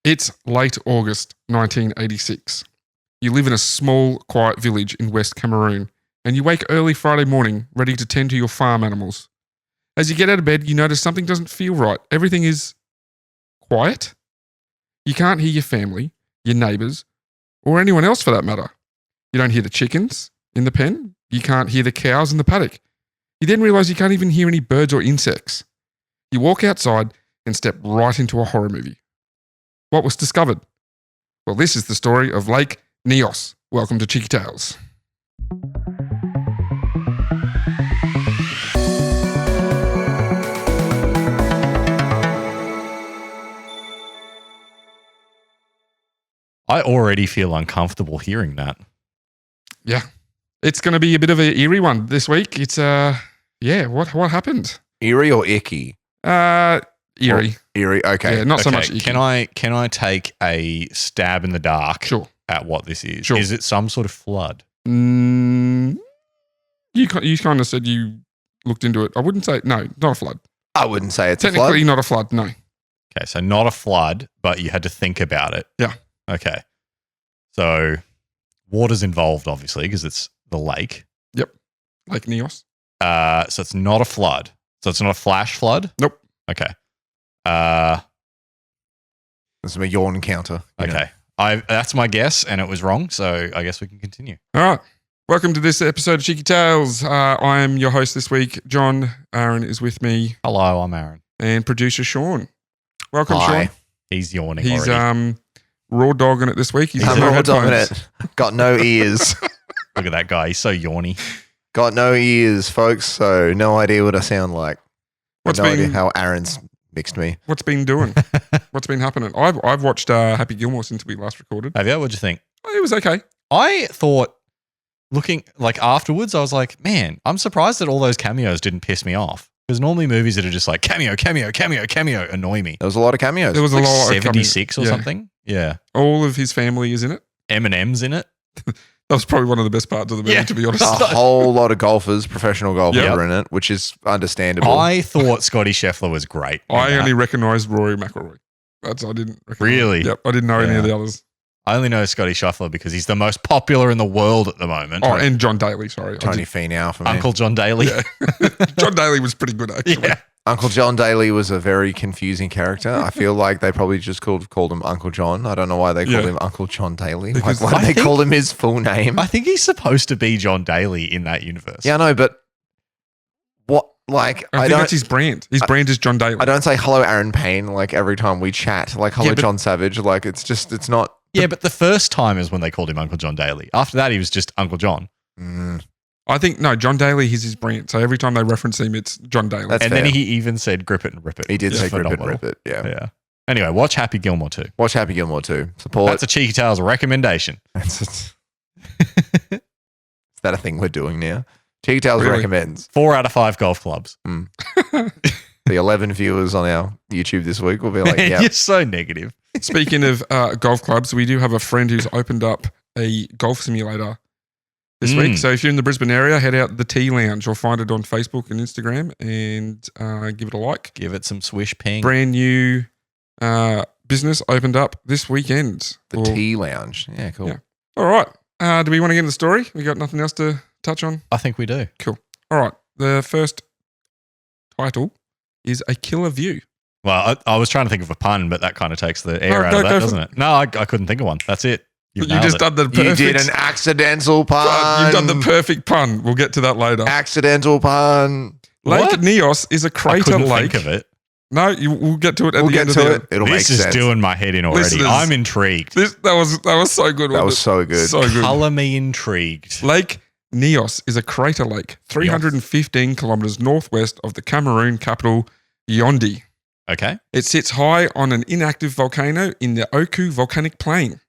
It's late August 1986. You live in a small, quiet village in West Cameroon, and you wake early Friday morning ready to tend to your farm animals. As you get out of bed, you notice something doesn't feel right. Everything is quiet. You can't hear your family, your neighbours, or anyone else for that matter. You don't hear the chickens in the pen. You can't hear the cows in the paddock. You then realise you can't even hear any birds or insects. You walk outside and step right into a horror movie. What was discovered? Well, this is the story of Lake Nyos. Welcome to Cheeky Tales. I already feel uncomfortable hearing that. Yeah. It's going to be a bit of an eerie one this week. It's, what happened? Eerie or icky? Eerie. Eerie, okay. Yeah, not so much icky. Can I take a stab in the dark at what this is? Sure. Is it some sort of flood? You kind of said you looked into it. I wouldn't say, no, not a flood. I wouldn't say it's a flood. Technically not a flood, no. Okay, so not a flood, but you had to think about it. Yeah. Okay. So water's involved, obviously, because it's the lake. Yep. Lake Nyos. So it's not a flood. So it's not a flash flood? Nope. Okay. This is a yawn counter. Okay. That's my guess, and it was wrong, so I guess we can continue. All right. Welcome to this episode of Cheeky Tales. I am your host this week, John. Aaron is with me. Hello, I'm Aaron. And producer Sean. Welcome, Hi. Sean. He's yawning He's already. raw dogging it this week. He's I'm got no raw dogging headphones. it. Got no ears. Look at that guy. He's so yawny. Got no ears, folks, so no idea what I sound like. What's no idea been how Aaron's mixed me. What's been doing? What's been happening? I've watched Happy Gilmore since we last recorded. Have you? What'd you think? It was okay. I thought, looking like afterwards, I was like, man, I'm surprised that all those cameos didn't piss me off. Because normally movies that are just like cameo annoy me. There was a lot of cameos. There was Like a lot 76 of or something. Yeah. All of his family is in it. Eminem's in it. That was probably one of the best parts of the movie, to be honest. a whole lot of golfers, professional golfers Yep. are in it, which is understandable. I thought Scotty Scheffler was great. I only recognised Rory McIlroy. I didn't recognise. Really? Yep. I didn't know any of the others. I only know Scotty Scheffler because he's the most popular in the world at the moment. Oh, and John Daly, sorry. Tony Finau for me. Uncle John Daly. Yeah. John Daly was pretty good, actually. Yeah. Uncle John Daly was a very confusing character. I feel like they probably just called him Uncle John. I don't know why they called him Uncle John Daly. Because Why did they call him his full name? I think he's supposed to be John Daly in that universe. Yeah, I know, but what? Like, I think that's his brand. His brand is John Daly. I don't say hello, Aaron Payne, like every time we chat. Like, hello, but- John Savage. Like, it's not. Yeah, but the first time is when they called him Uncle John Daly. After that, he was just Uncle John. I think, no, John Daly is his brand. So every time they reference him, it's John Daly. That's And fair. then he even said grip it and rip it. He did It's say grip it and phenomenal. rip it. Yeah. Yeah. Anyway, watch Happy Gilmore 2. Watch Happy Gilmore too. Support. That's a Cheeky Tales recommendation. Is that a thing we're doing now? Cheeky Tales Really? recommends. 4 out of 5 golf clubs. The 11 viewers on our YouTube this week will be like, yeah. You're so negative. Speaking of golf clubs, we do have a friend who's opened up a golf simulator this week. So if you're in the Brisbane area, head out the Tea Lounge. You'll find it on Facebook and Instagram and give it a like. Give it some swish ping. Brand new business opened up this weekend. The Tea Lounge. Yeah, cool. Yeah. All right. Do we want to get into the story? We got nothing else to touch on? I think we do. Cool. All right. The first title is A Killer View. Well, I was trying to think of a pun, but that kind of takes the air out go of that, for doesn't it? No, I couldn't think of one. That's it. You just done the perfect. You did an accidental pun. You've done the perfect pun. We'll get to that later. accidental pun. Lake What? Nyos is a I crater couldn't lake. think of it. No, we'll get to it at We'll the get end of to the it. It'll make This is sense. doing my head in already. Listeners, I'm intrigued. That was so good. That wasn't was it? so good. So good. Color me intrigued. Lake Nyos is a crater lake 315 kilometers northwest of the Cameroon capital, Yaoundé. Okay. It sits high on an inactive volcano in the Oku volcanic plain.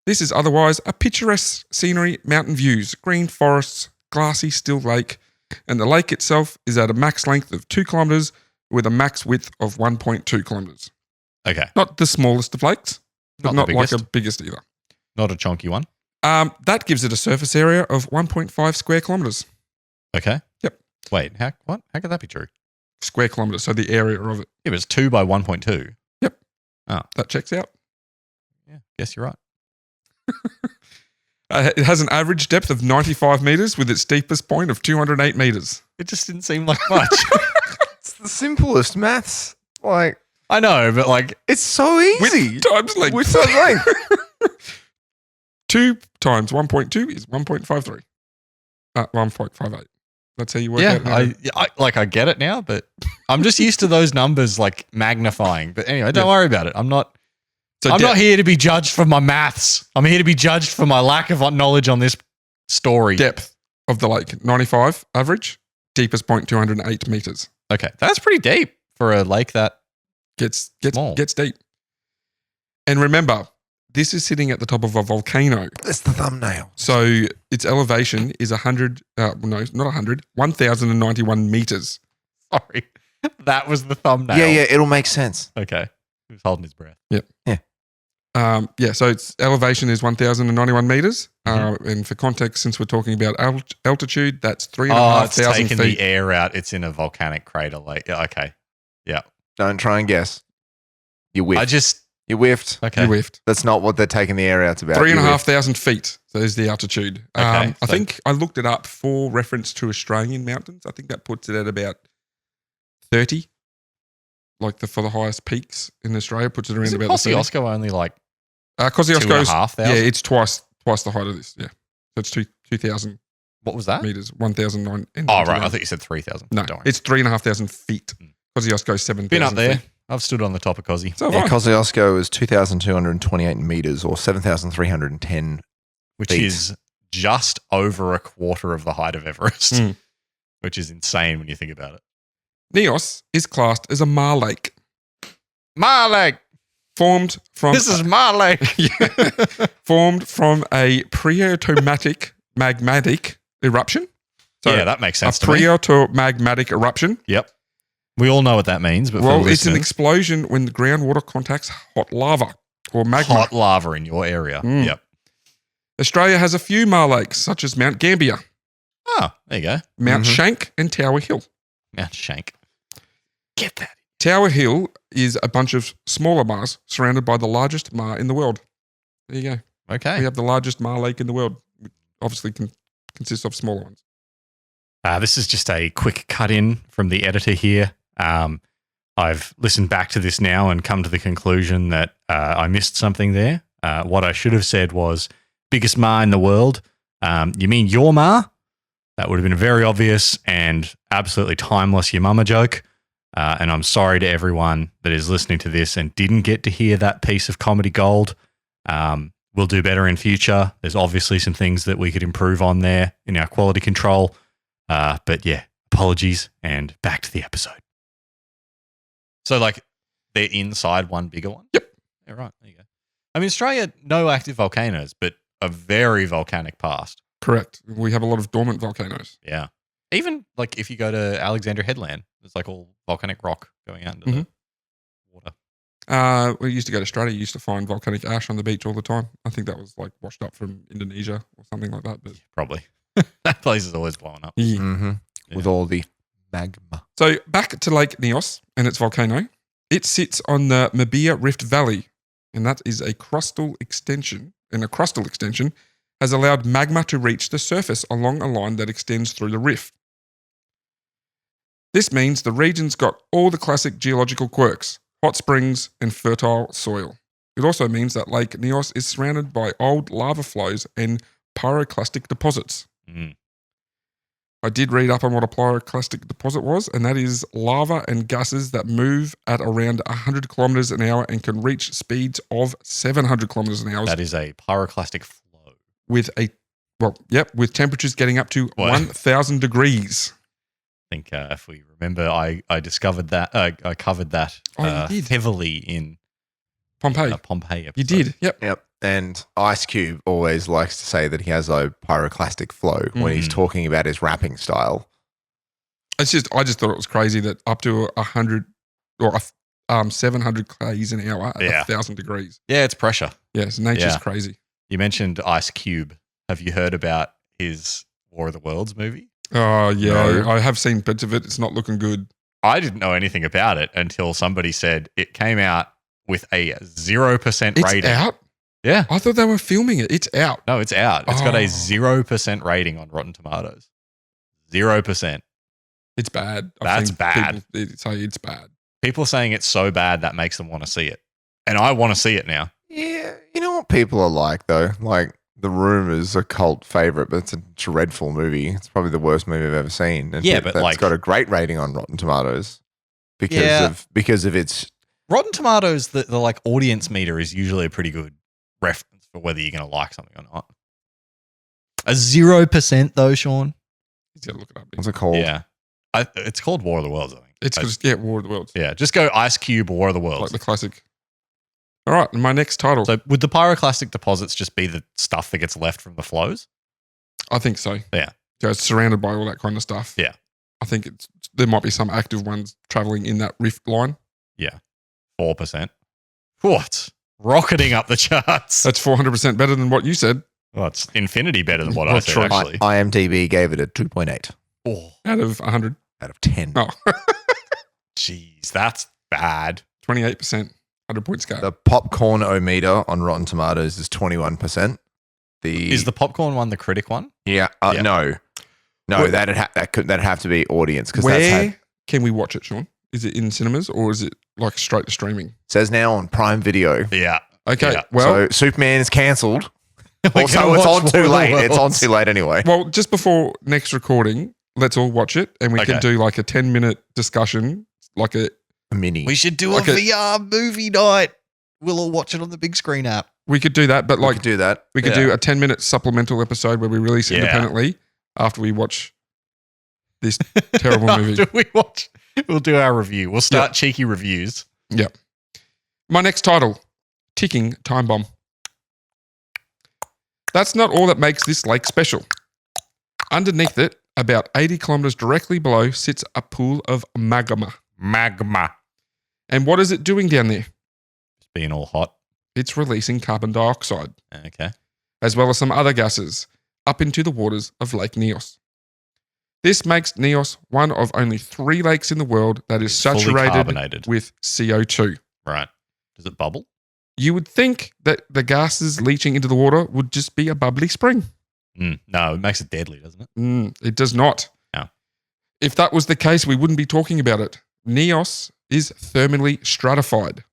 This is otherwise a picturesque scenery, mountain views, green forests, glassy still lake, and the lake itself is at a max length of 2 kilometers with a max width of 1.2 kilometers. Okay. Not the smallest of lakes, but Not not the like biggest. a biggest either. Not a chunky one. That gives it a surface area of 1.5 square kilometers. Okay. Yep. Wait, how could that be true? Square kilometers, so the area of it. It was 2 by 1.2. Yep. Oh. That checks out. Yeah, guess you're right. It has an average depth of 95 meters with its steepest point of 208 meters. It just didn't seem like much. It's the simplest maths. Like, I know, but like, it's so easy. Width times length. Width times length. 2 times 1.2 is 1.53. 1.58. That's how you work yeah, out. I get it now, but I'm just used to those numbers like magnifying. But anyway, don't worry about it. I'm not here to be judged for my maths. I'm here to be judged for my lack of knowledge on this story. Depth of the lake, 95 average. Deepest point, 208 meters. Okay, that's pretty deep for a lake that Gets small. deep. And remember, this is sitting at the top of a volcano. That's the thumbnail. So its elevation is 1,091 meters. Sorry, that was the thumbnail. Yeah, it'll make sense. Okay, he was holding his breath. So its elevation is 1,091 meters. Mm-hmm. And for context, since we're talking about altitude, that's It's 3,500 taken feet. the air out. It's in a volcanic crater lake. Yeah, okay, Don't try and guess. You whiffed. You whiffed. okay. You whiffed. That's not what they're taking the air out about. 3,500 feet. So there's the altitude. Okay, I think I looked it up for reference to Australian mountains. I think that puts it at about 30. Like for the highest peaks in Australia, puts it around Is about the 30. Kosciuszko only like Kosciuszko's, 2,500? yeah, it's twice the height of this. Yeah. So it's 2,000 What was that? meters, 1,009. Oh, right. I thought you said 3,000. No, Don't worry. it's 3,500 feet. Mm. Kosciuszko's 7,000 Been up there. feet. I've stood on the top of Cosy, So Yeah, have I. Kosciuszko is 2,228 meters or 7,310. which feet. is just over a quarter of the height of Everest, Mm. which is insane when you think about it. Nyos is classed as a maar lake, My lake. formed from This is my lake. formed from a preautomatic magmatic eruption. So yeah, that makes sense a to me. preautomagmatic eruption. Yep. We all know what that means, but Well, for it's an listeners, explosion when the groundwater contacts hot lava or magma. hot lava in your area. Mm. Yep. Australia has a few maar lakes, such as Mount Gambier, Oh, there you go. Mount Mhm. Shank, and Tower Hill. Mount Shank. Get that. Tower Hill is a bunch of smaller maars surrounded by the largest maar in the world. There you go. Okay. We have the largest maar lake in the world, which obviously consists of smaller ones. This is just a quick cut in from the editor here. I've listened back to this now and come to the conclusion that I missed something there. What I should have said was biggest maar in the world. You mean your maar? That would have been a very obvious and absolutely timeless your mama joke. And I'm sorry to everyone that is listening to this and didn't get to hear that piece of comedy gold. We'll do better in future. There's obviously some things that we could improve on there in our quality control. But yeah, apologies and back to the episode. So like they're inside one bigger one? Yep. Yeah, right. There you go. I mean, Australia, no active volcanoes, but a very volcanic past. Correct. We have a lot of dormant volcanoes. Yeah. Even like if you go to Alexandria Headland, there's like all volcanic rock going out into the water. We used to go to Australia. You used to find volcanic ash on the beach all the time. I think that was like washed up from Indonesia or something like that. But Probably. That place is always blowing up. yeah. Mm-hmm. Yeah. With all the magma. So back to Lake Nyos and its volcano. It sits on the Mabia Rift Valley, and that is a crustal extension. And a crustal extension has allowed magma to reach the surface along a line that extends through the rift. This means the region's got all the classic geological quirks, hot springs and fertile soil. It also means that Lake Nyos is surrounded by old lava flows and pyroclastic deposits. Mm. I did read up on what a pyroclastic deposit was, and that is lava and gases that move at around 100 kilometers an hour and can reach speeds of 700 kilometers an hour That is a pyroclastic flow. with with temperatures getting up to What? 1,000 degrees. I think if we remember, I discovered that, I covered that Oh, you did. heavily in Pompeii. Pompeii episode. You did, yep. Yep. And Ice Cube always likes to say that he has a pyroclastic flow when he's Mhm. talking about his rapping style. I just thought it was crazy that up to 100 or 700 k's an hour at Yeah. 1,000 degrees. Yeah, it's pressure. Yes, nature's Yeah. crazy. You mentioned Ice Cube. Have you heard about his War of the Worlds movie? Oh, yeah. No. I have seen bits of it. It's not looking good. I didn't know anything about it until somebody said it came out with a 0% It's rating. out. Yeah. I thought they were filming it. It's out. No, it's out. It's got a Oh. 0% rating on Rotten Tomatoes. 0%. It's bad. That's seen bad. people say it's bad. People are saying it's so bad that makes them want to see it. And I want to see it now. Yeah, you know what people are like though. Like The Room is a cult favorite, but it's a dreadful movie. It's probably the worst movie I've ever seen. And Yeah, but that's like- got a great rating on Rotten Tomatoes Yeah. because of its. Rotten Tomatoes, the like audience meter is usually a pretty good reference for whether you're going to like something or not. A 0% though, Sean. He's got to look it up. What's it called? Yeah. It's called War of the Worlds, I think. It's because War of the Worlds. Yeah, just go Ice Cube War of the Worlds. Like the classic. All right, my next title. So would the pyroclastic deposits just be the stuff that gets left from the flows? I think so. Yeah. So it's surrounded by all that kind of stuff. Yeah. I think there might be some active ones traveling in that rift line. 4%. What? Rocketing up the charts. That's 400% better than what you said Well, it's infinity better than what I Well, said, sure. actually. IMDb gave it a 2.8 Oh, out of 100. out of 10. Oh, jeez, that's bad. 28%. 100-point scale. The popcorn-o-meter on Rotten Tomatoes is 21%. Is the popcorn one the critic one? Yeah, Yeah. no, Well- that'd have to be audience because Where that's had, can we watch it, Sean? Is it in cinemas or is it like straight to streaming? says now on Prime Video. Yeah. Okay, Yeah. well, So Superman is cancelled. We're Also, gonna it's watch on too War of the late. It's on Worlds. too late anyway. well, just before next recording, let's all watch it and we can Okay. do like a 10-minute discussion, like a A mini. We should do Like a a- VR movie night. We'll all watch it on the big screen app. we could do that, but We like could do that. we could Yeah. do a 10-minute supplemental episode where we release it Yeah. independently after we watch this terrible movie. After we watch, we'll do our review. We'll start cheeky reviews. My next title, Ticking Time Bomb. That's not all that makes this lake special. Underneath it, about 80 kilometers directly below, sits a pool of magma. Magma. And what is it doing down there? It's being all hot. It's releasing carbon dioxide, Okay. as well as some other gases, up into the waters of Lake Nyos. This makes Nyos one of only 3 lakes in the world that is It's fully saturated carbonated. with CO2. Right. Does it bubble? You would think that the gases leaching into the water would just be a bubbly spring. No, it makes it deadly, doesn't it? It does not. No. If that was the case, we wouldn't be talking about it. Nyos is thermally stratified.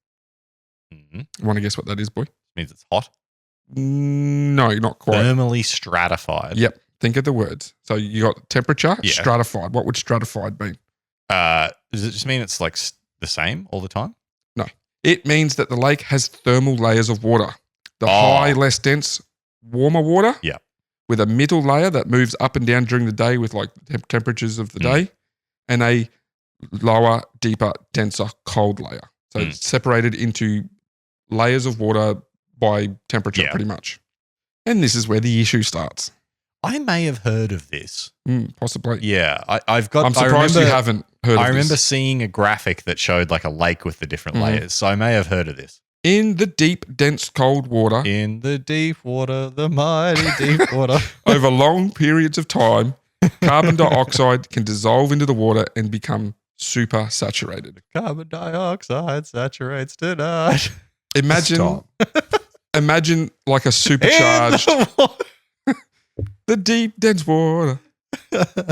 Mm-hmm. You want to guess what that is, boy? Means it's hot. No, not quite. Thermally stratified. Yep. Think of the words. So you got temperature, Yeah. stratified. What would stratified mean? Does it just mean it's like the same all the time? It means that the lake has thermal layers of water. The Oh. high, less dense, warmer water. Yeah. With a middle layer that moves up and down during the day with like the temperatures of the day, and a lower, deeper, denser, cold layer. So it's separated into layers of water by temperature, Yeah. pretty much. And this is where the issue starts. I may have heard of this. Possibly. Yeah, I've got. I'm surprised you haven't heard of I remember this. seeing a graphic that showed like a lake with the different Mhm. layers, so I may have heard of this. In the deep, dense, cold water, In the deep water, the mighty deep water. over long periods of time, carbon dioxide can dissolve into the water and become super saturated. Carbon dioxide saturates tonight. Imagine, Stop. imagine like a supercharged, the deep, dense water.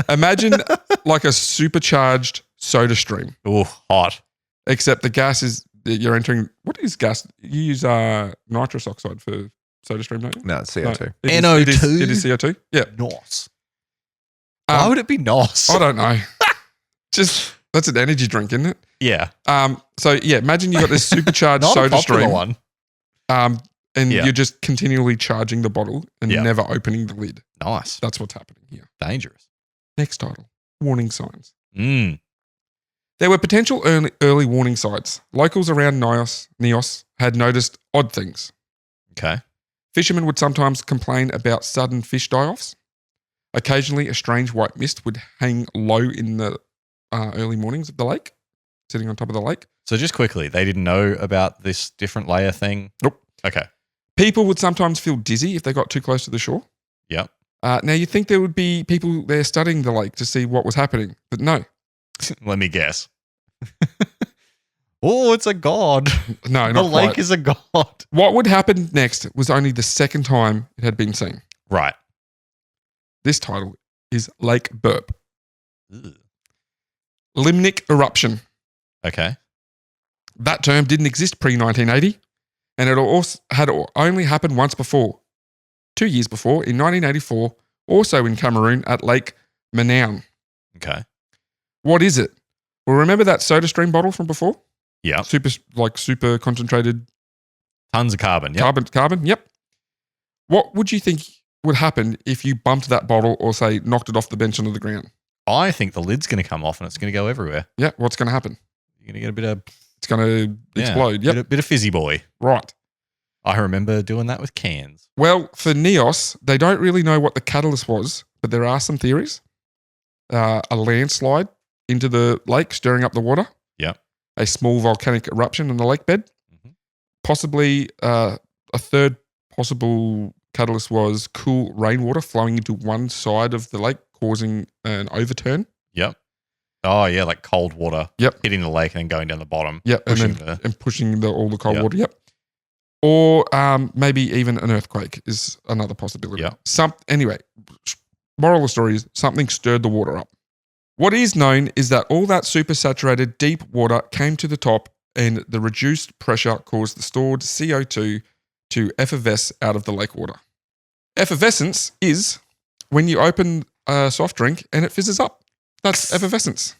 Imagine like a supercharged soda stream, Oh, hot. except the gas is that you're entering. What is gas? You use nitrous oxide for soda stream, don't you? No, it's CO2. It is- NO2? It is CO2. Yeah. Nos. Why Um, would it be nos? I don't know. Just that's an energy drink, isn't it? Yeah, So yeah, imagine you got this supercharged not a soda popular stream, one. and Yeah. you're just continually charging the bottle and Yeah. never opening the lid. Nice. That's what's happening here. Dangerous. Next title: warning signs. Mm. There were potential early warning signs. Locals around Nyos had noticed odd things. Okay. Fishermen would sometimes complain about sudden fish die-offs. Occasionally, a strange white mist would hang low in the early mornings of the lake, sitting on top of the lake. So just quickly, they didn't know about this different layer thing? Nope. Okay. People would sometimes feel dizzy if they got too close to the shore. Yep. Now, you'd think there would be people there studying the lake to see what was happening, but no. Let me guess. Oh, it's a god. No, The not lake quite. is a god. What would happen next was only the second time it had been seen. Right. This title is Lake Burp. Limnic eruption. Okay. That term didn't exist pre-1980, and it also had only happened once before. 2 years before, in 1984, also in Cameroon at Lake Nyos. Okay. What is it? Well, remember that soda stream bottle from before? Yep. Super concentrated Tons of carbon. Yep. carbon? Yep. What would you think would happen if you bumped that bottle or, say, knocked it off the bench onto the ground? I think the lid's going to come off and it's going to go everywhere. Yeah, what's going to happen? You're going to get a bit of It's going to explode. Yep. bit of fizzy boy. Right. I remember doing that with cans. Well, for Nyos, they don't really know what the catalyst was, but there are some theories. A landslide into the lake, stirring up the water. Yep. A small volcanic eruption in the lake bed. Mhm. Possibly a third possible catalyst was cool rainwater flowing into one side of the lake, causing an overturn. Yep. Oh, yeah, like cold water Yep. hitting the lake and then going down the bottom. Yep. Pushing And pushing all the cold Yep. water. Yep. Or maybe even an earthquake is another possibility. Yep. Anyway, moral of the story is something stirred the water up. What is known is that all that supersaturated deep water came to the top, and the reduced pressure caused the stored CO2 to effervesce out of the lake water. Effervescence is when you open a soft drink and it fizzes up. That's effervescence.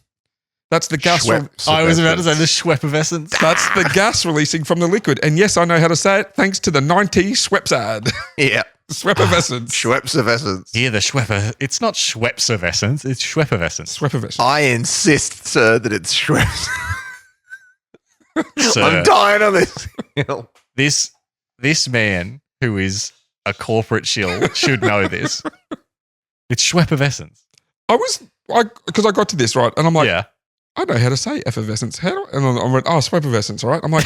That's the gas. I was about to say the Schweppeffervescence. That's the gas releasing from the liquid. And yes, I know how to say it thanks to the 90s Schweppes ad. Yeah. Schweppeffervescence. Schweppes. Yeah, the Schwepper. It's not Schweppeffervescence. It's Schweppeffervescence. Schweppeffervescence. I insist, sir, that it's Schweppes. So I'm dying on this hill. this man who is a corporate shill should know this. It's Schweppeffervescence. Because I got to this, right? And I'm like, Yeah. I know how to say effervescence. And I went, oh, Schweppeffervescence, all right? I'm like,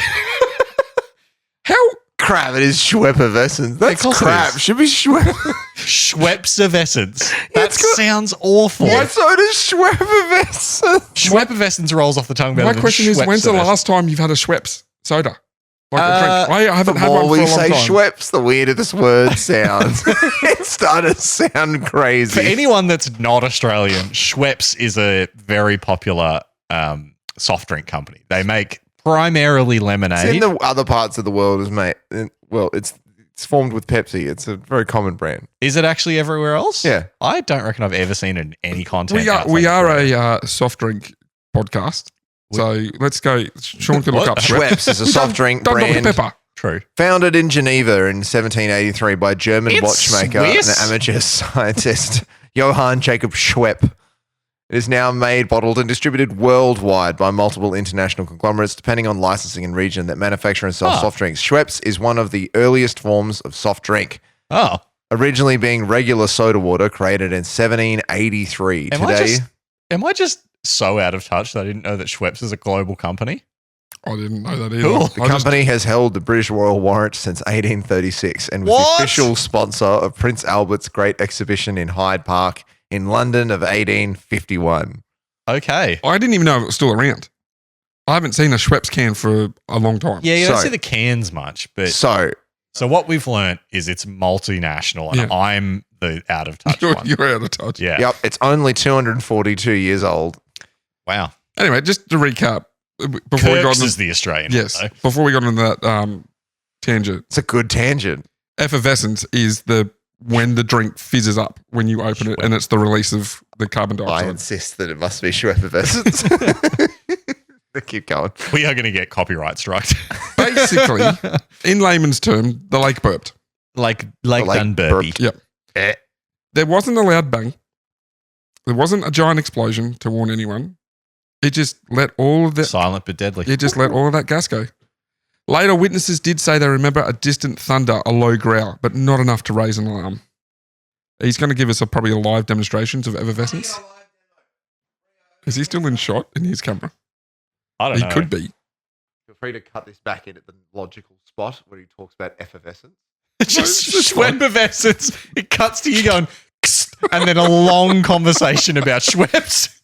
how? Crap, it is Schweppeffervescence. That's course it crap. is. Should be Schwepp. Schweppeffervescence. That It's got- sounds awful. Why so does Schweppeffervescence? Schweppeffervescence rolls off the tongue better My than question is, when's the Schweppeffervescence. last time you've had a Schweppes soda? Like a drink? I The haven't had one more for we a long say time. Schweppes, the weirder this word sounds. It's starting to sound crazy. For anyone that's not Australian, Schweppes is a very popular soft drink company. They make primarily lemonade. It's in the other parts of the world, it's formed with Pepsi. It's a very common brand. Is it actually everywhere else? Yeah. I don't reckon I've ever seen it in any content. We are outside a soft drink podcast. So let's go. Sean can look What? up Schweppes is a soft drink Don't brand pepper. True. founded in Geneva in 1783 by German It's watchmaker Swiss. and amateur scientist Johann Jacob Schwepp. It is now made, bottled, and distributed worldwide by multiple international conglomerates, depending on licensing and region, that manufacture and sell Ah. soft drinks. Schweppes is one of the earliest forms of soft drink, Oh, originally being regular soda water, created in 1783. am I just so out of touch that I didn't know that Schweppes is a global company? I didn't know that either. Cool. The company has held the British Royal Warrant since 1836 and was What? the official sponsor of Prince Albert's Great Exhibition in Hyde Park in London of 1851. Okay. I didn't even know it was still around. I haven't seen a Schweppes can for a long time. Yeah, you don't So- see the cans much, but So, so what we've learnt is it's multinational, and Yeah. I'm the out of touch one. You're out of touch. Yeah. yep, it's only 242 years old. Wow. Anyway, just to recap, before we got Kirk's into, is the Australian. yes, one, though. before we got into that tangent, It's a good tangent. effervescence is when the drink fizzes up when you open it, and it's the release of the carbon I dioxide. insist that it must be Schweppes. Keep going. We are going to get copyright struck. Basically, in layman's term, the lake burped. like Lake Dunburpee. burped. Yep. Eh. There wasn't a loud bang. There wasn't a giant explosion to warn anyone. It just let all of Silent but deadly. It just let all of that gas go. Later, witnesses did say they remember a distant thunder, a low growl, but not enough to raise an alarm. He's going to give us probably a live demonstrations of effervescence. Is he still in shot in his camera? I don't He know. could be. Feel free to cut this back in at the logical spot where he talks about effervescence. Just It's fine. Schweppeffervescence. It cuts to you going, "Kst," and then a long conversation about Schweppes.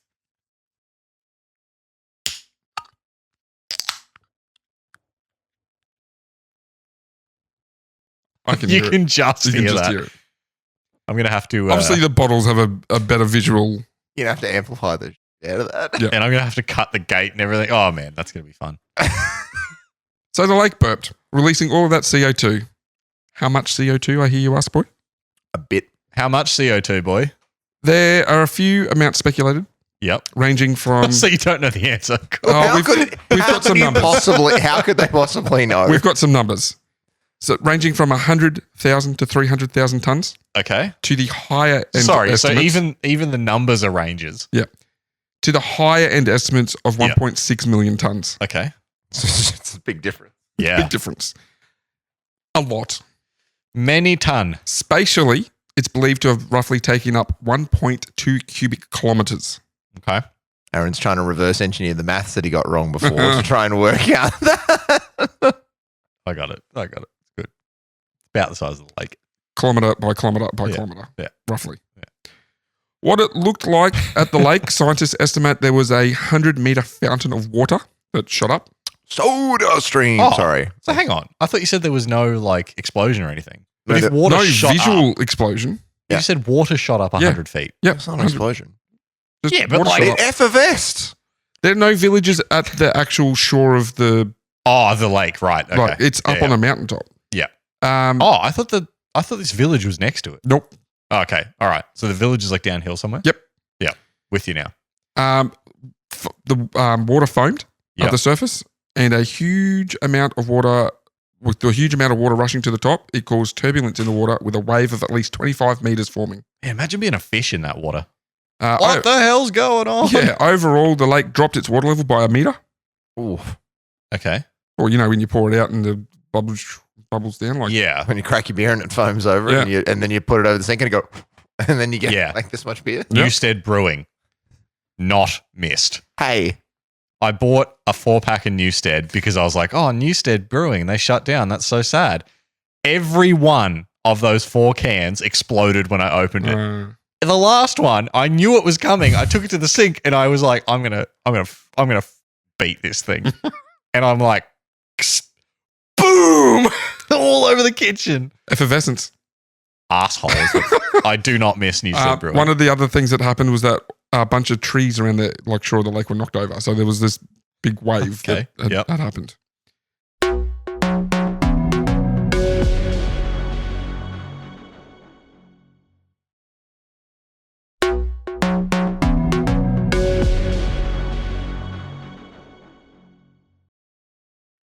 I can You hear can it. just You can hear just that. hear it. I'm going to have to. Obviously, the bottles have a better visual. You have to amplify the shit out of that. Yeah. and I'm going to have to cut the gate and everything. Oh, man, that's going to be fun. So the lake burped, releasing all of that CO2. How much CO2, I hear you ask, boy? A bit. How much CO2, boy? There are a few amounts speculated, Yep. ranging from... So you don't know the answer. Cool. Oh, How we've could- we've how got some could you numbers. How could they possibly know? We've got some numbers. So ranging from 100,000 to 300,000 tons Okay. to the higher end Sorry. So estimates. even the numbers are ranges. To the higher end estimates of Yeah. 1.6 million tons. Okay. It's a big difference. Yeah. Big difference. A lot. Many ton. Spatially, it's believed to have roughly taken up 1.2 cubic kilometers. Okay. Aaron's trying to reverse engineer the maths that he got wrong before to try and work out that. I got it. It's good. About the size of the lake. Kilometer by kilometer by Yeah, kilometer, yeah. roughly. Yeah. What it looked like at the lake, scientists estimate there was a 100-meter fountain of water that shot up. Soda stream. Oh. Sorry. So hang on. I thought you said there was no like explosion or anything. But No, if there- water No shot visual up, explosion. Yeah. you said water shot up 100 feet. Yep. It's not an 100 explosion. just Yeah, but water like- shot It up. effervesced. There are no villages at the actual shore of the... Oh, the lake, right? Okay. Like, it's up Yeah, on a mountaintop. Yeah. Oh. I thought this village was next to it. Nope. Okay. All right. So the village is like downhill somewhere? Yep. Yeah. With you now. The water foamed Yep. at the surface, and a huge amount of water, with a huge amount of water rushing to the top, it caused turbulence in the water with a wave of at least 25 meters forming. Yeah, imagine being a fish in that water. What What the hell's going on? Yeah, overall, the lake dropped its water level by a meter. Ooh. Okay. Or, when you pour it out and the bubbles down. Like, Yeah. When you crack your beer and it foams over and then you put it over the sink and it go, and then you get Yeah. like this much beer. Yep. Newstead Brewing. Not missed. Hey, I bought a 4-pack of Newstead because I was like, oh, Newstead Brewing, they shut down. That's so sad. Every one of those 4 cans exploded when I opened it. The last one, I knew it was coming. I took it to the sink and I was like, I'm gonna beat this thing. And I'm like, boom, all over the kitchen. effervescence. Assholes. I do not miss Newstead Brewing. One of the other things that happened was that a bunch of trees around the shore of the lake were knocked over. So there was this big wave Okay, that yep. had happened.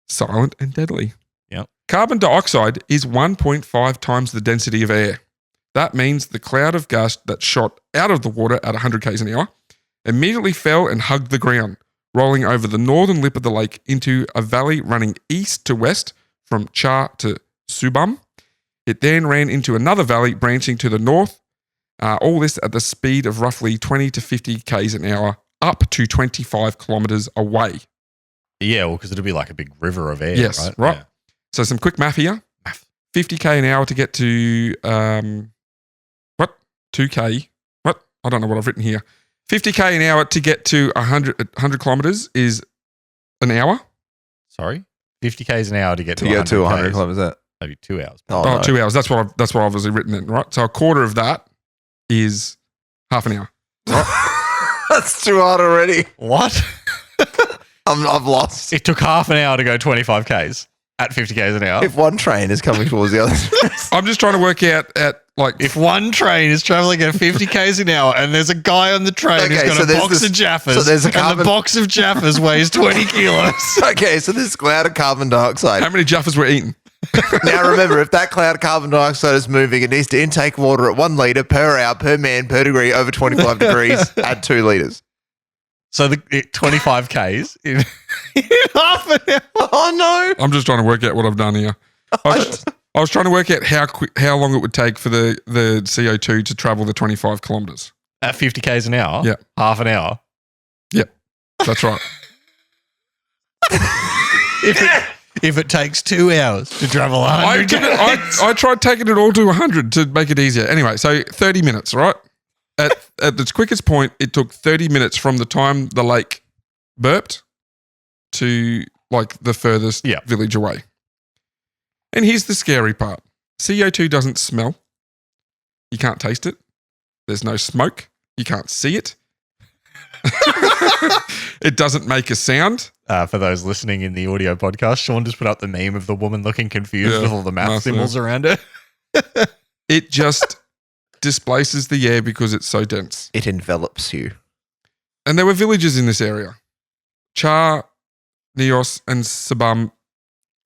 Silent and deadly. Yep. Carbon dioxide is 1.5 times the density of air. That means the cloud of gas that shot out of the water at 100 k's an hour immediately fell and hugged the ground, rolling over the northern lip of the lake into a valley running east to west from Cha to Subam. It then ran into another valley branching to the north, all this at the speed of roughly 20 to 50 k's an hour, up to 25 kilometers away. Yeah, well, because it'll be like a big river of air, Yes, right? right. So some quick math here. 50k an hour to get to 2k. What? I don't know what I've written here. 50k an hour to get to 100 kilometers is an hour. Sorry? 50 k's an hour to get to to go to 100 Ks. kilometers. That. Maybe 2 hours. Oh, Oh, no. 2 hours. That's what I've obviously written in, right? So a quarter of that is half an hour. That's too hard already. What? I've lost. It took half an hour to go 25 k's at 50 k's an hour. If one train is coming towards the other, I'm just trying to work out at like If one train is traveling at 50 k's an hour and there's a guy on the train Okay, who's so got a there's box this- of Jaffas so there's a and the carbon- box of Jaffas weighs 20 kilos. okay, so this cloud of carbon dioxide. how many Jaffas were eaten. Now remember, if that cloud of carbon dioxide is moving, it needs to intake water at 1 litre per hour per man per degree over 25 degrees. Add 2 litres. So the 25 k's in half an hour. Oh no! I'm just trying to work out what I've done here. I was trying to work out how long it would take for the CO2 to travel the 25 kilometers. At 50 k's an hour? Yeah. Half an hour. That's right. If it takes 2 hours to travel 100 k's. I tried taking it all to 100 to make it easier. Anyway, so 30 minutes, right? At its quickest point, it took 30 minutes from the time the lake burped to like the furthest Yeah. village away. And here's the scary part. CO2 doesn't smell. You can't taste it. There's no smoke. You can't see it. It doesn't make a sound. For those listening in the audio podcast, Sean just put up the meme of the woman looking confused with all the math symbols around her. It just displaces the air because it's so dense. It envelops you. And there were villages in this area. Char, Nyos, and Sabam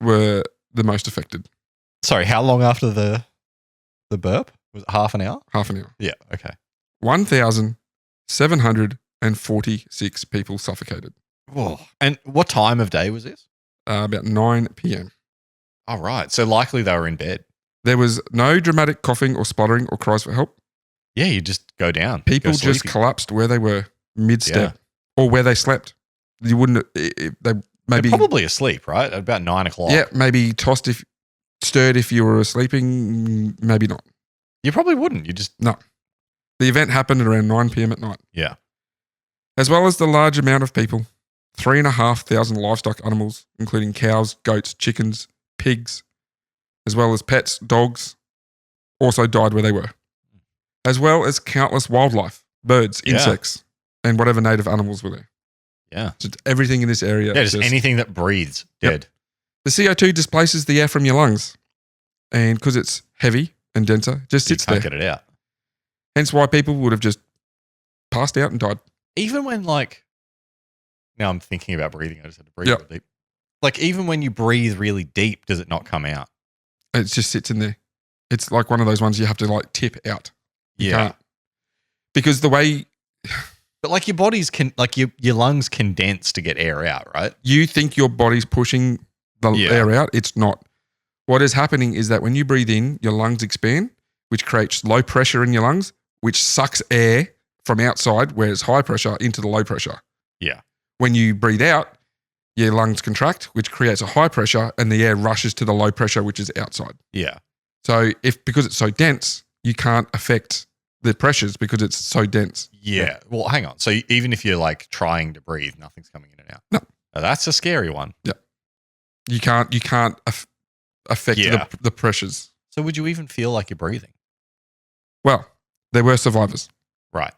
were the most affected. Sorry, how long after the burp? Was it half an hour? Half an hour. Yeah, okay. 1,746 people suffocated. Whoa. And what time of day was this? About 9 p.m. Oh, right. So likely they were in bed. There was no dramatic coughing or spluttering or cries for help. Yeah, you just go down. People go just sleepy. collapsed where they were mid-step or where they slept. You wouldn't, they maybe. They're probably asleep, right? At about 9 o'clock. Yeah, maybe stirred if you were sleeping, maybe not. You probably wouldn't. You just. No. The event happened at around 9 p.m. at night. Yeah. As well as the large amount of people, 3,500 livestock animals, including cows, goats, chickens, pigs, as well as pets, dogs, also died where they were. As well as countless wildlife, birds, insects, and whatever native animals were there. Yeah. Just everything in this area. Yeah, just anything that breathes, dead. The CO2 displaces the air from your lungs. And because it's heavy and denser, it just sits you can't there. get it out. Hence why people would have just passed out and died. Even when now I'm thinking about breathing. I just had to breathe Yep. real deep. Like even when you breathe really deep, does it not come out? It just sits in there. It's like one of those ones you have to tip out. You can't. Because the way But like your body's your lungs condense to get air out, right? you think your body's pushing the air out, it's not. What is happening is that when you breathe in, your lungs expand, which creates low pressure in your lungs, which sucks air from outside where it's high pressure into the low pressure. Yeah. When you breathe out, your lungs contract, which creates a high pressure, and the air rushes to the low pressure, which is outside. Yeah. So because it's so dense, you can't affect the pressures because it's so dense. Yeah. Well, hang on. So even if you're trying to breathe, nothing's coming in and out. No. Now, that's a scary one. Yeah. You can't affect the pressures. So would you even feel like you're breathing? Well, there were survivors. Right.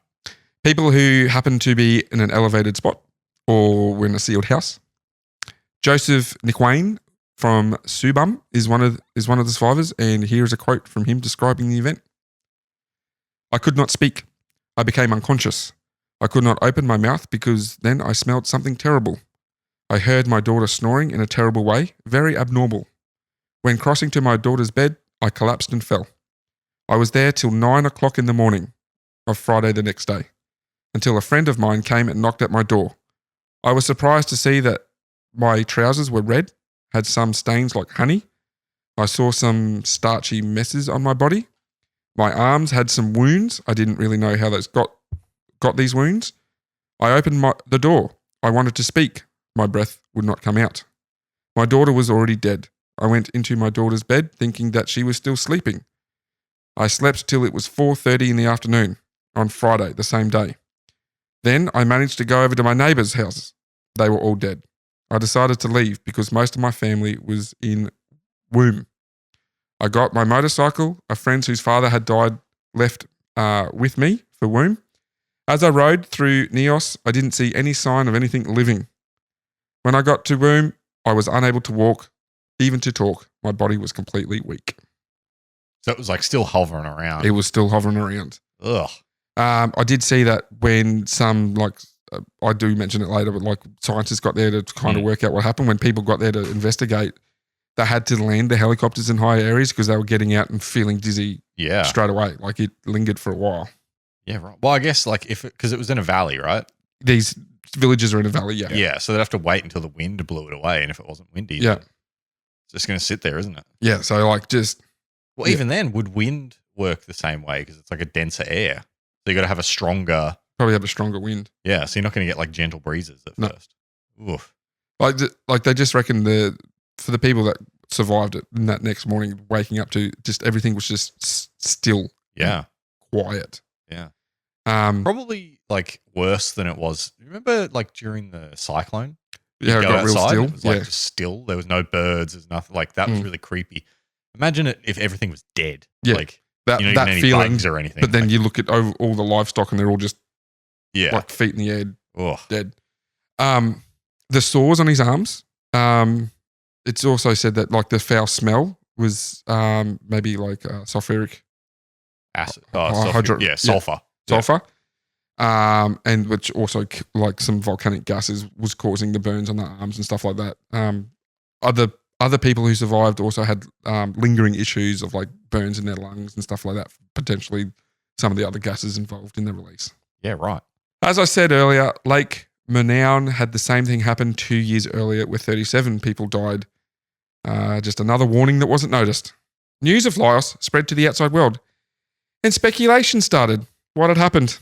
People who happened to be in an elevated spot or were in a sealed house. Joseph Nickwayne from Subum is one of the survivors, and here is a quote from him describing the event. I could not speak. I became unconscious. I could not open my mouth because then I smelled something terrible. I heard my daughter snoring in a terrible way, very abnormal. When crossing to my daughter's bed, I collapsed and fell. I was there till 9 o'clock in the morning of Friday the next day, until a friend of mine came and knocked at my door. I was surprised to see that my trousers were red, had some stains like honey. I saw some starchy messes on my body. My arms had some wounds. I didn't really know how those got these wounds. I opened the door. I wanted to speak. My breath would not come out. My daughter was already dead. I went into my daughter's bed thinking that she was still sleeping. I slept till it was 4:30 in the afternoon on Friday, the same day. Then I managed to go over to my neighbours' houses. They were all dead. I decided to leave because most of my family was in Woom. I got my motorcycle. A friend whose father had died left with me for Woom. As I rode through Nyos, I didn't see any sign of anything living. When I got to Woom, I was unable to walk, even to talk. My body was completely weak. So it was still hovering around. It was still hovering around. Ugh. I did see that when some, I do mention it later, but scientists got there to kind of work out what happened. When people got there to investigate, they had to land the helicopters in higher areas because they were getting out and feeling dizzy straight away. It lingered for a while. Yeah, right. Well, I guess because it was in a valley, right? These villages are in a valley, yeah. Yeah, so they'd have to wait until the wind blew it away, and if it wasn't windy, it's just going to sit there, isn't it? Yeah, so Well, even then, would wind work the same way because it's a denser air? So you got to have a stronger... Probably have a stronger wind. Yeah, so you're not going to get gentle breezes at first. Oof. They just reckon for the people that survived it in that next morning, waking up to just everything was just still. Yeah. Quiet. Yeah. Probably worse than it was. Remember during the cyclone? Yeah, it got real still. It was just still. There was no birds. There's nothing. That was really creepy. Imagine it if everything was dead. Yeah. Like, That you don't that even any feeling, bugs or anything. but then like, you look at all the livestock and they're all just yeah. like feet in the air, Ugh. dead. The sores on his arms. It's also said that like the foul smell was maybe like sulfuric Acid. sulfur. Sulfur. And which also like some volcanic gases was causing the burns on the arms and stuff like that. Other people who survived also had lingering issues of like burns in their lungs and stuff like that. Potentially some of the other gases involved in the release. Yeah, right. As I said earlier, Lake Nyos had the same thing happen 2 years earlier where 37 people died. Just another warning that wasn't noticed. News of Nyos spread to the outside world and speculation started. What had happened?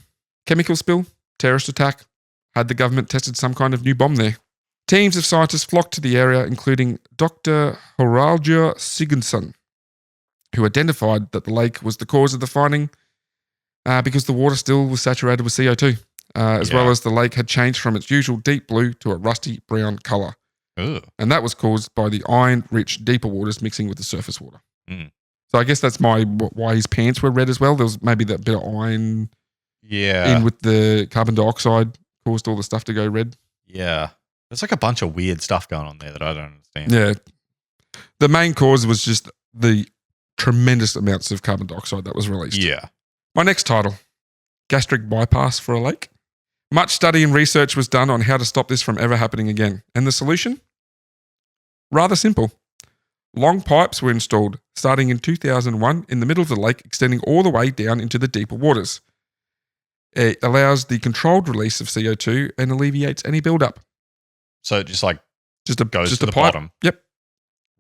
Chemical spill? Terrorist attack? Had the government tested some kind of new bomb there? Teams of scientists flocked to the area, including Dr. Haraldur Sigurdsson, who identified that the lake was the cause of the finding because the water still was saturated with CO2, as well as the lake had changed from its usual deep blue to a rusty brown colour. Ugh. And that was caused by the iron-rich deeper waters mixing with the surface water. Mm. So I guess that's why his pants were red as well. There was maybe that bit of iron in with the carbon dioxide caused all the stuff to go red. Yeah. There's like a bunch of weird stuff going on there that I don't understand. Yeah. The main cause was just the tremendous amounts of carbon dioxide that was released. Yeah. My next title, gastric bypass for a lake. Much study and research was done on how to stop this from ever happening again. And the solution? Rather simple. Long pipes were installed starting in 2001 in the middle of the lake, extending all the way down into the deeper waters. It allows the controlled release of CO2 and alleviates any buildup. So it just like goes to the pipe. bottom. Yep.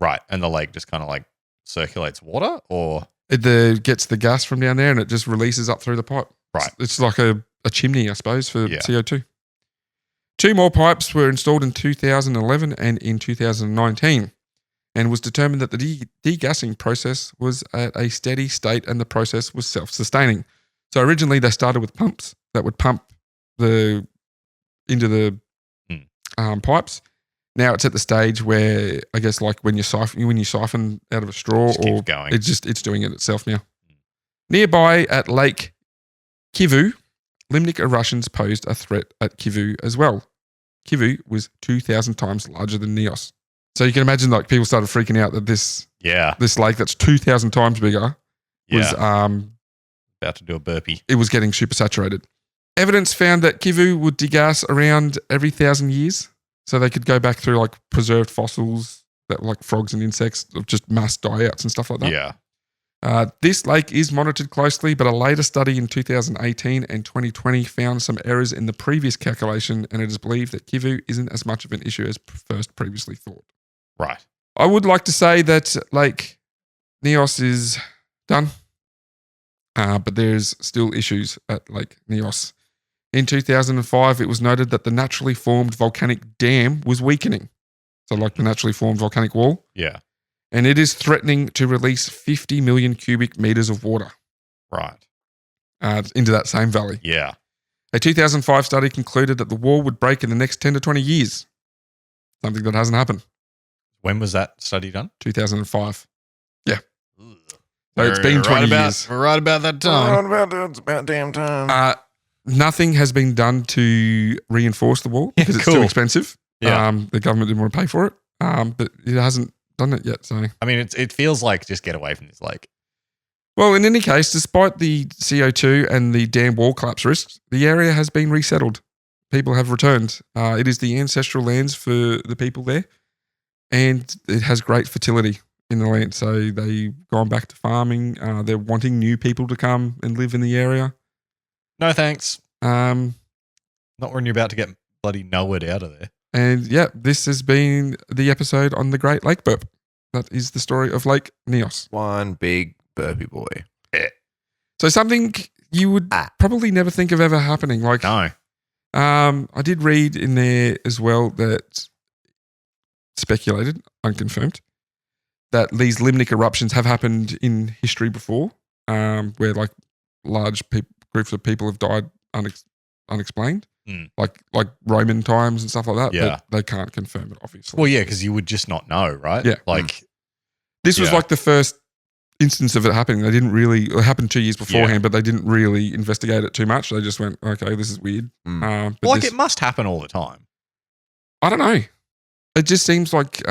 Right. And the lake just kind of like circulates water or? It gets the gas from down there and it just releases up through the pipe. Right. It's like a chimney, I suppose, for CO2. 2 more pipes were installed in 2011 and in 2019 and was determined that the degassing process was at a steady state and the process was self-sustaining. So originally they started with pumps that would pump into the pipes. Now it's at the stage where I guess like when you siphon out of a straw, or going. it's doing it itself now. Nearby at Lake Kivu, limnic eruptions posed a threat at Kivu as well. Kivu was 2,000 times larger than Nyos. So you can imagine like people started freaking out that this lake that's 2,000 times bigger was about to do a burpee. It was getting super saturated. Evidence found that Kivu would degas around every 1,000 years. So they could go back through like preserved fossils that like frogs and insects of just mass die-outs and stuff like that. Yeah. This lake is monitored closely, but a later study in 2018 and 2020 found some errors in the previous calculation, and it is believed that Kivu isn't as much of an issue as first previously thought. Right. I would like to say that Lake Nyos is done, but there's still issues at Lake Nyos. In 2005, it was noted that the naturally formed volcanic dam was weakening. So like the naturally formed volcanic wall. Yeah. And it is threatening to release 50 million cubic meters of water. Right. Into that same valley. Yeah. A 2005 study concluded that the wall would break in the next 10 to 20 years. Something that hasn't happened. When was that study done? 2005. Yeah. So it's been 20 years. We're right about that time. It's about damn time. Nothing has been done to reinforce the wall because it's too expensive. Yeah. The government didn't want to pay for it, but it hasn't done it yet. So I mean, it feels like just get away from this lake. Well, in any case, despite the CO2 and the dam wall collapse risks, the area has been resettled. People have returned. It is the ancestral lands for the people there, and it has great fertility in the land. So they've gone back to farming. They're wanting new people to come and live in the area. No thanks. Not when you're about to get bloody nowhere out of there. And yeah, this has been the episode on the Great Lake Burp. That is the story of Lake Nyos. One big burpy boy. So something you would probably never think of ever happening. Like, no. I did read in there as well that speculated, unconfirmed, that these limnic eruptions have happened in history before, where like large groups of people have died unexplained, like Roman times and stuff like that. Yeah. But they can't confirm it, obviously. Well, yeah, because you would just not know, right? Yeah. Like this was like the first instance of it happening. They didn't really, it happened 2 years beforehand, but they didn't really investigate it too much. They just went, okay, this is weird. But it must happen all the time. I don't know. It just seems like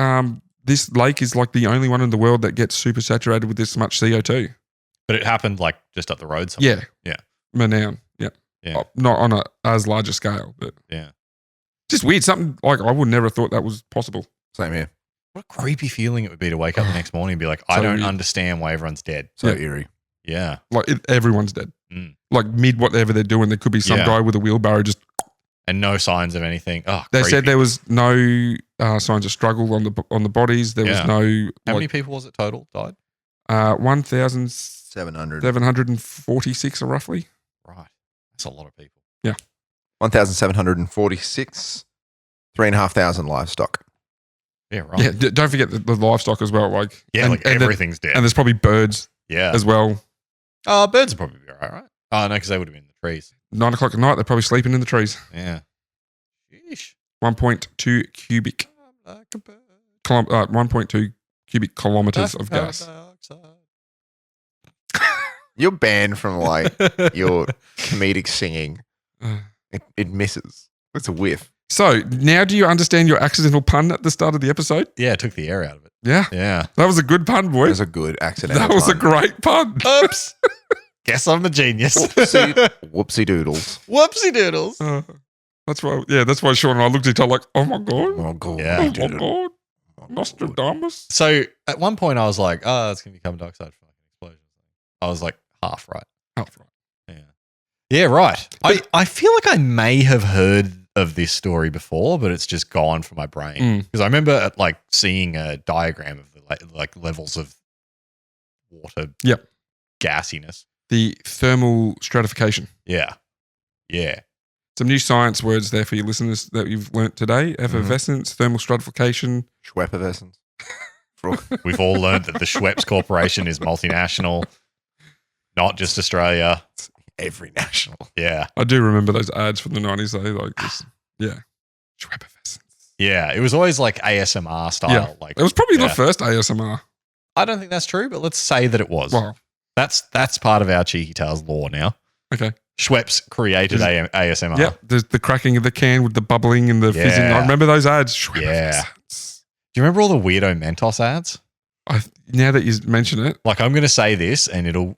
this lake is like the only one in the world that gets super saturated with this much CO2. But it happened like just up the road somewhere. Yeah. Manown. Yeah. Yeah. Not on a as large a scale, but Yeah. just weird. Something like I would never have thought that was possible. Same here. What a creepy feeling it would be to wake up the next morning and be like, I So don't weird. understand why everyone's dead. So Yeah. eerie. Yeah. Like everyone's dead. Mm. Like mid whatever they're doing, there could be some Yeah. guy with a wheelbarrow just. And no signs of anything. Oh, They creepy. said there was no signs of struggle on the bodies. There was Yeah. no How many people was it total died? 1,746 700. roughly. Right. That's a lot of people. 1,746. 3,500 livestock. Yeah, right. Yeah, don't forget the livestock as well. Like and everything's dead. and there's probably birds yeah. as well. Birds would probably be all right? Oh, no, because they would have been in the trees. 9 o'clock at night, they're probably sleeping in the trees. Yeah. Sheesh. 1.2 cubic 1.2 cubic kilometers of gas. You're banned from like your comedic singing. It misses. It's a whiff. So now, do you understand your accidental pun at the start of the episode? Yeah, it took the air out of it. Yeah, Yeah. that was a good pun, It boy. was a good accident. That was a great pun. Oops. Guess I'm the genius. Whoopsie doodles. Whoopsie doodles. That's why. Yeah, that's why Sean and I looked at each other like, "Oh my god, Oh, God. Yeah. oh you my did it. god, Nostradamus." So at one point I was like, oh, it's going to be carbon dioxide from like an explosion. I was like half right. Oh, right. Yeah. Yeah, right. I feel like I may have heard of this story before, but it's just gone from my brain. Because I remember like seeing a diagram of the like levels of water Yep. gassiness. The thermal stratification. Yeah. Yeah. Some new science words there for your listeners that you've learnt today: effervescence, thermal stratification. Schweppevescence. We've all learned that the Schweppes Corporation is multinational, not just Australia. Every national. Yeah. I do remember those ads from the 90s. They like this. Yeah. Effervescence. Yeah. It was always like ASMR style. Yeah. Like It was probably the yeah. first ASMR. I don't think that's true, but let's say that it was. Wow. That's part of our Cheeky Tales lore now. Okay. Schweppes created ASMR. Yeah. There's the cracking of the can with the bubbling and the fizzing. Yeah. I remember those ads. Yeah. Do you remember all the weirdo Mentos ads? Now that you mention it, Like I'm going to say this and it'll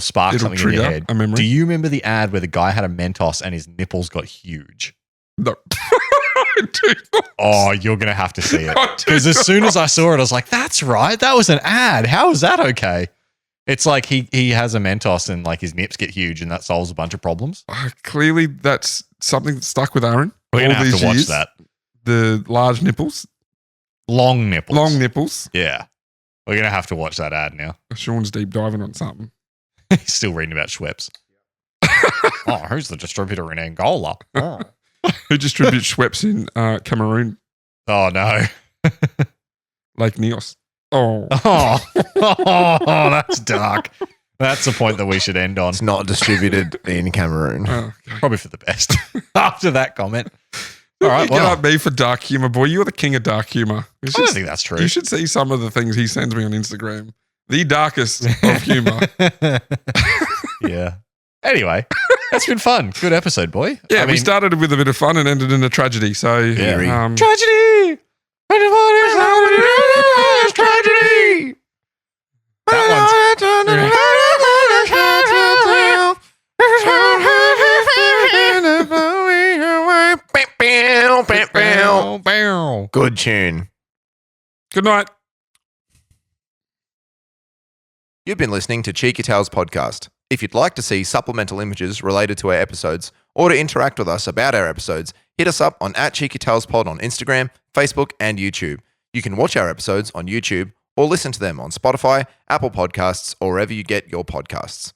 spark it'll something in your trigger head. a memory. Do you remember the ad where the guy had a Mentos and his nipples got huge? No. I do not. Oh, you're going to have to see it. I do Because as not. soon as I saw it, I was like, that's right. That was an ad. How is that okay? It's like he has a Mentos and like his nips get huge and that solves a bunch of problems. Clearly, that's something that stuck with Aaron. We're going to all have these to watch years. that. The large nipples, Long nipples. long nipples. Yeah. We're going to have to watch that ad now. Sean's deep diving on something. He's still reading about Schweppes. Oh, who's the distributor in Angola? Oh, Who distributes Schweppes in Cameroon? oh no. Lake Nyos. Oh. Oh, that's dark. That's the point that we should end on. It's not distributed in Cameroon. Okay. Probably for the best. After that comment. All right, You get well, at me for dark humor, boy. You're the king of dark humor. I don't think that's true. You should see some of the things he sends me on Instagram. The darkest of humor. Yeah. Anyway, that's been fun. Good episode, boy. Yeah, I we mean, started with a bit of fun and ended in a tragedy. So, Eerie. tragedy. Tragedy. Good tune. good night. You've been listening to Cheeky Tales podcast. If you'd like to see supplemental images related to our episodes or to interact with us about our episodes, hit us up on @CheekyTalesPod on Instagram, Facebook, and YouTube. You can watch our episodes on YouTube or listen to them on Spotify, Apple Podcasts, or wherever you get your podcasts.